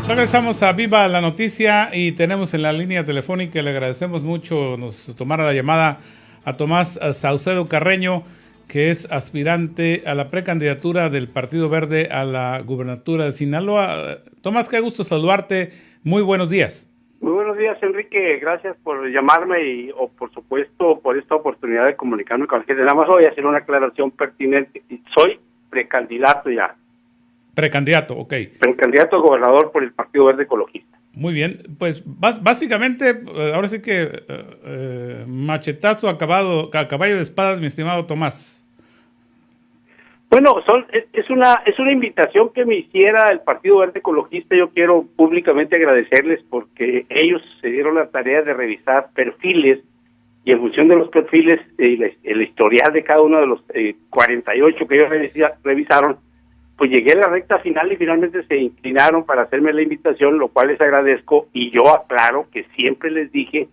Regresamos a Viva la Noticia y tenemos en la línea telefónica, le agradecemos mucho nos tomara la llamada a Tomás Saucedo Carreño, que es aspirante a la precandidatura del Partido Verde a la gubernatura de Sinaloa. Tomás, qué gusto saludarte. Muy buenos días. Muy buenos días, Enrique. Gracias por llamarme o por supuesto por esta oportunidad de comunicarme con la gente. Nada más voy a hacer una aclaración pertinente. Soy precandidato ya. Precandidato, ok. Precandidato a gobernador por el Partido Verde Ecologista. Muy bien, pues básicamente, ahora sí que machetazo a caballo de espadas, mi estimado Tomás. Bueno, es una invitación que me hiciera el Partido Verde Ecologista. Yo quiero públicamente agradecerles porque ellos se dieron la tarea de revisar perfiles y en función de los perfiles, el historial de cada uno de los 48 que ellos revisaron, pues llegué a la recta final y finalmente se inclinaron para hacerme la invitación, lo cual les agradezco, y yo aclaro que siempre les dije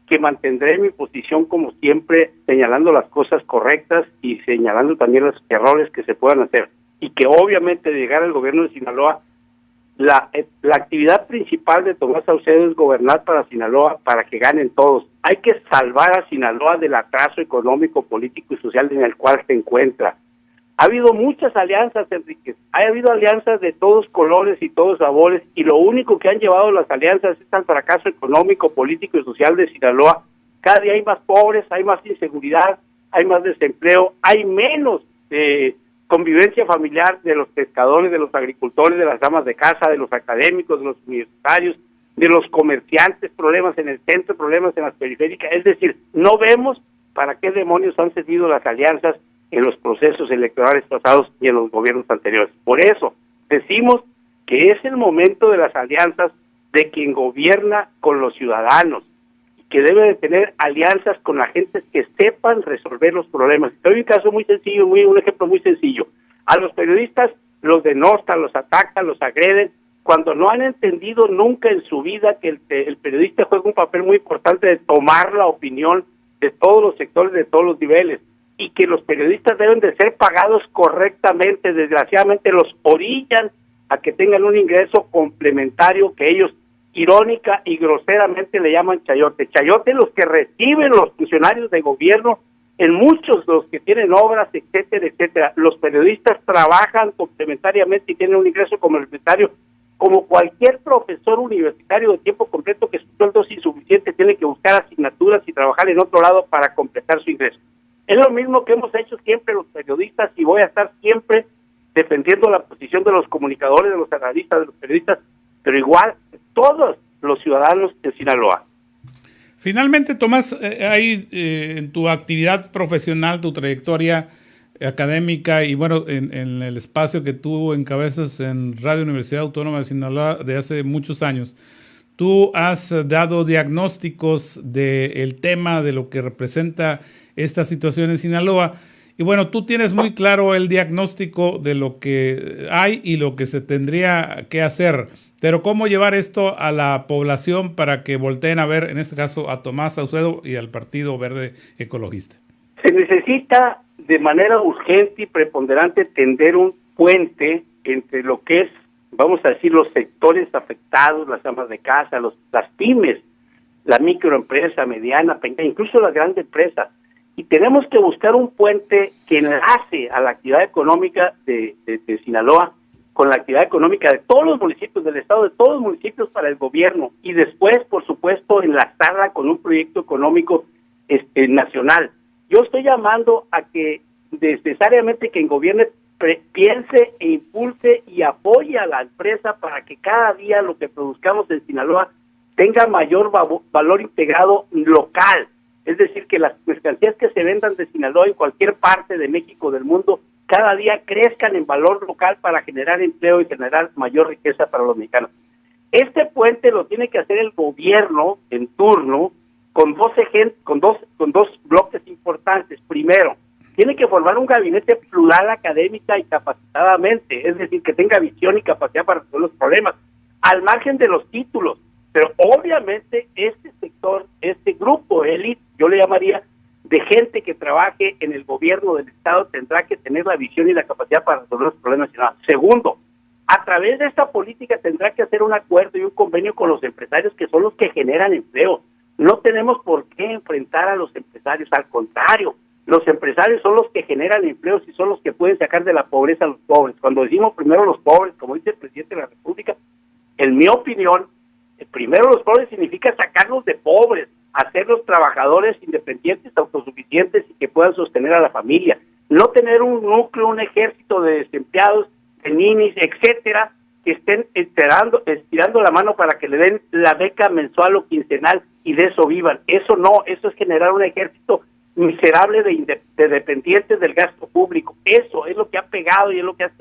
que mantendré mi posición como siempre, señalando las cosas correctas y señalando también los errores que se puedan hacer, y que obviamente de llegar al gobierno de Sinaloa, la actividad principal de Tomás Saucedo es gobernar para Sinaloa, para que ganen todos. Hay que salvar a Sinaloa del atraso económico, político y social en el cual se encuentra. Ha habido muchas alianzas, Enrique. Ha habido alianzas de todos colores y todos sabores, y lo único que han llevado las alianzas es al fracaso económico, político y social de Sinaloa. Cada día hay más pobres, hay más inseguridad, hay más desempleo, hay menos convivencia familiar de los pescadores, de los agricultores, de las amas de casa, de los académicos, de los universitarios, de los comerciantes, problemas en el centro, problemas en las periféricas. Es decir, no vemos para qué demonios han servido las alianzas en los procesos electorales pasados y en los gobiernos anteriores. Por eso decimos que es el momento de las alianzas de quien gobierna con los ciudadanos, y que debe de tener alianzas con la gente que sepan resolver los problemas. Te doy un caso muy sencillo, un ejemplo muy sencillo. A los periodistas los denostan, los atacan, los agreden, cuando no han entendido nunca en su vida que el periodista juega un papel muy importante de tomar la opinión de todos los sectores, de todos los niveles, y que los periodistas deben de ser pagados correctamente. Desgraciadamente los orillan a que tengan un ingreso complementario que ellos irónica y groseramente le llaman chayote. Chayote los que reciben los funcionarios de gobierno, en muchos de los que tienen obras, etcétera, etcétera. Los periodistas trabajan complementariamente y tienen un ingreso complementario como cualquier profesor universitario de tiempo completo que su sueldo es insuficiente, tiene que buscar asignaturas y trabajar en otro lado para completar su ingreso. Es lo mismo que hemos hecho siempre los periodistas, y voy a estar siempre defendiendo la posición de los comunicadores, de los analistas, de los periodistas, pero igual todos los ciudadanos de Sinaloa. Finalmente, Tomás, hay en tu actividad profesional, tu trayectoria académica y bueno, en el espacio que tú encabezas en Radio Universidad Autónoma de Sinaloa de hace muchos años, tú has dado diagnósticos del tema, de lo que representa esta situación en Sinaloa. Y bueno, tú tienes muy claro el diagnóstico de lo que hay y lo que se tendría que hacer. Pero ¿cómo llevar esto a la población para que volteen a ver, en este caso, a Tomás Saucedo y al Partido Verde Ecologista? Se necesita de manera urgente y preponderante tender un puente entre lo que es, vamos a decir, los sectores afectados, las amas de casa, las pymes, la microempresa, mediana, pequeña, incluso las grandes empresas. Y tenemos que buscar un puente que enlace a la actividad económica de Sinaloa con la actividad económica de todos los municipios del estado, de todos los municipios para el gobierno, y después, por supuesto, enlazarla con un proyecto económico nacional. Yo estoy llamando a que necesariamente quien gobierne piense e impulse y apoye a la empresa para que cada día lo que produzcamos en Sinaloa tenga mayor valor integrado local. Es decir, que las mercancías que se vendan de Sinaloa en cualquier parte de México, del mundo, cada día crezcan en valor local para generar empleo y generar mayor riqueza para los mexicanos. Este puente lo tiene que hacer el gobierno en turno con dos bloques importantes. Primero, tiene que formar un gabinete plural académica y capacitadamente, es decir, que tenga visión y capacidad para resolver los problemas, al margen de los títulos. Pero obviamente este sector, este grupo élite, yo le llamaría, de gente que trabaje en el gobierno del estado, tendrá que tener la visión y la capacidad para resolver los problemas nacionales. Segundo, A través de esta política tendrá que hacer un acuerdo y un convenio con los empresarios, que son los que generan empleo. No tenemos por qué enfrentar a los empresarios, al contrario, los empresarios son los que generan empleos y son los que pueden sacar de la pobreza a los pobres. Cuando decimos primero los pobres, como dice el presidente de la República, en mi opinión, primero los pobres significa sacarlos de pobres, hacerlos trabajadores independientes, autosuficientes y que puedan sostener a la familia. No tener un núcleo, un ejército de desempleados, de ninis, etcétera, que estén estirando la mano para que le den la beca mensual o quincenal y de eso vivan. Eso no, eso es generar un ejército miserable de dependientes del gasto público. Eso es lo que ha pegado y es lo que ha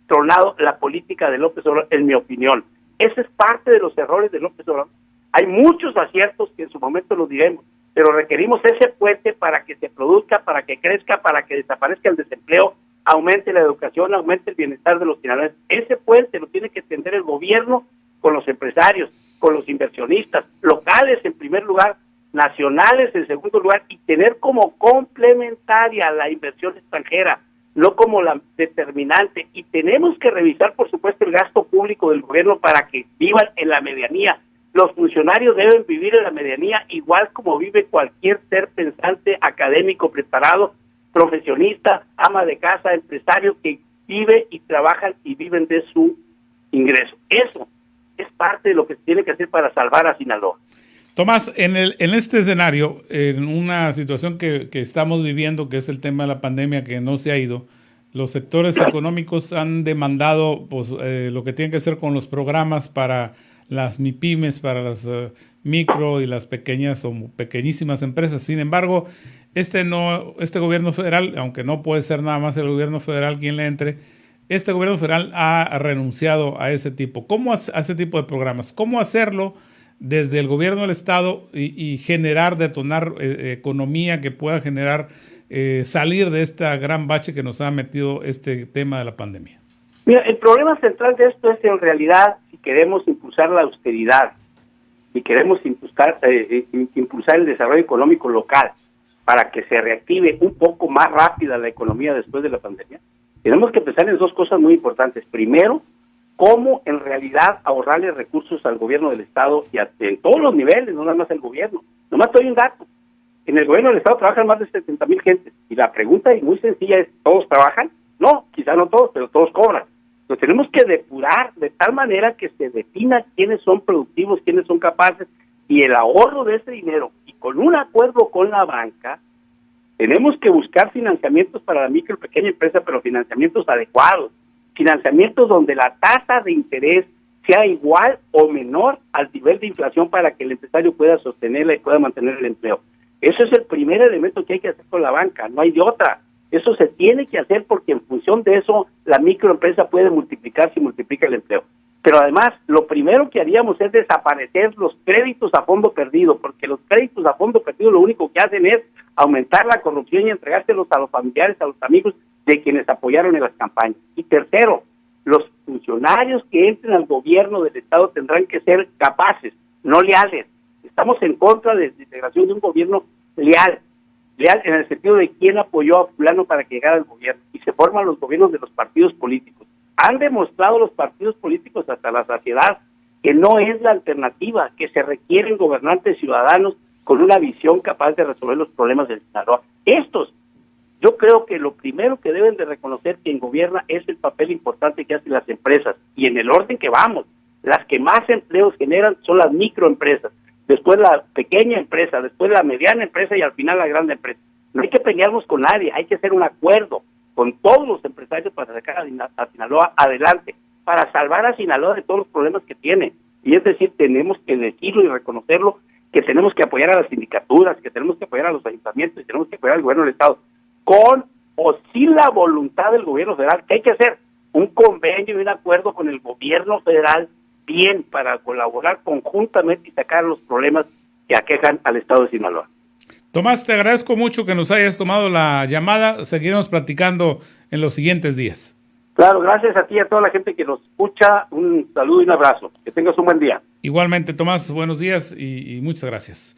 tronado la política de López Obrador, en mi opinión. Ese es parte de los errores de López Obrador. Hay muchos aciertos que en su momento los diremos, pero requerimos ese puente para que se produzca, para que crezca, para que desaparezca el desempleo, aumente la educación, aumente el bienestar de los sinaloenses. Ese puente lo tiene que extender el gobierno con los empresarios, con los inversionistas, locales en primer lugar, nacionales en segundo lugar, y tener como complementaria la inversión extranjera, no como la determinante. Y tenemos que revisar, por supuesto, el gasto público del gobierno para que vivan en la medianía. Los funcionarios deben vivir en la medianía igual como vive cualquier ser pensante, académico, preparado, profesionista, ama de casa, empresario que vive y trabajan y viven de su ingreso. Eso es parte de lo que se tiene que hacer para salvar a Sinaloa. Tomás, en este escenario, en una situación que estamos viviendo, que es el tema de la pandemia que no se ha ido, los sectores económicos han demandado pues, lo que tiene que hacer con los programas para las MIPYMES, para las micro y las pequeñas o pequeñísimas empresas. Sin embargo, este gobierno federal, aunque no puede ser nada más el gobierno federal quien le entre, este gobierno federal ha renunciado a ese tipo. ¿Cómo a ese tipo de programas? ¿Cómo hacerlo desde el gobierno del estado y generar, detonar economía que pueda generar salir de esta gran bache que nos ha metido este tema de la pandemia? Mira, el problema central de esto es en realidad si queremos impulsar la austeridad, si queremos impulsar el desarrollo económico local para que se reactive un poco más rápida la economía después de la pandemia, tenemos que pensar en dos cosas muy importantes. Primero, cómo en realidad ahorrarle recursos al gobierno del estado y en todos los niveles, no nada más el gobierno. Nomás te doy un dato. En el gobierno del estado trabajan más de 70,000 gentes. Y la pregunta muy sencilla es, ¿todos trabajan? No, quizá no todos, pero todos cobran. Lo tenemos que depurar de tal manera que se defina quiénes son productivos, quiénes son capaces, y el ahorro de ese dinero, y con un acuerdo con la banca, tenemos que buscar financiamientos para la micro y pequeña empresa, pero financiamientos adecuados, financiamientos donde la tasa de interés sea igual o menor al nivel de inflación para que el empresario pueda sostenerla y pueda mantener el empleo. Eso es el primer elemento que hay que hacer con la banca, no hay de otra. Eso se tiene que hacer porque en función de eso la microempresa puede multiplicarse y multiplica el empleo. Pero además, lo primero que haríamos es desaparecer los créditos a fondo perdido, porque los créditos a fondo perdido lo único que hacen es aumentar la corrupción y entregárselos a los familiares, a los amigos de quienes apoyaron en las campañas. Y tercero, los funcionarios que entren al gobierno del estado tendrán que ser capaces, no leales. Estamos en contra de la integración de un gobierno leal en el sentido de quién apoyó a fulano para que llegara al gobierno, y se forman los gobiernos de los partidos políticos. Han demostrado los partidos políticos hasta la saciedad que no es la alternativa, que se requieren gobernantes ciudadanos con una visión capaz de resolver los problemas del Sinaloa. Yo creo que lo primero que deben de reconocer quien gobierna es el papel importante que hacen las empresas, y en el orden que vamos, las que más empleos generan son las microempresas, después la pequeña empresa, después la mediana empresa y al final la grande empresa. No hay que pelearnos con nadie, hay que hacer un acuerdo con todos los empresarios para sacar a Sinaloa adelante, para salvar a Sinaloa de todos los problemas que tiene. Y es decir, tenemos que decirlo y reconocerlo, que tenemos que apoyar a las sindicaturas, que tenemos que apoyar a los ayuntamientos y tenemos que apoyar al gobierno del estado, con o sin la voluntad del gobierno federal. ¿Qué hay que hacer? Un convenio y un acuerdo con el gobierno federal, bien, para colaborar conjuntamente y sacar los problemas que aquejan al estado de Sinaloa. Tomás, te agradezco mucho que nos hayas tomado la llamada. Seguiremos platicando en los siguientes días. Claro, gracias a ti y a toda la gente que nos escucha. Un saludo y un abrazo. Que tengas un buen día. Igualmente, Tomás, buenos días y muchas gracias.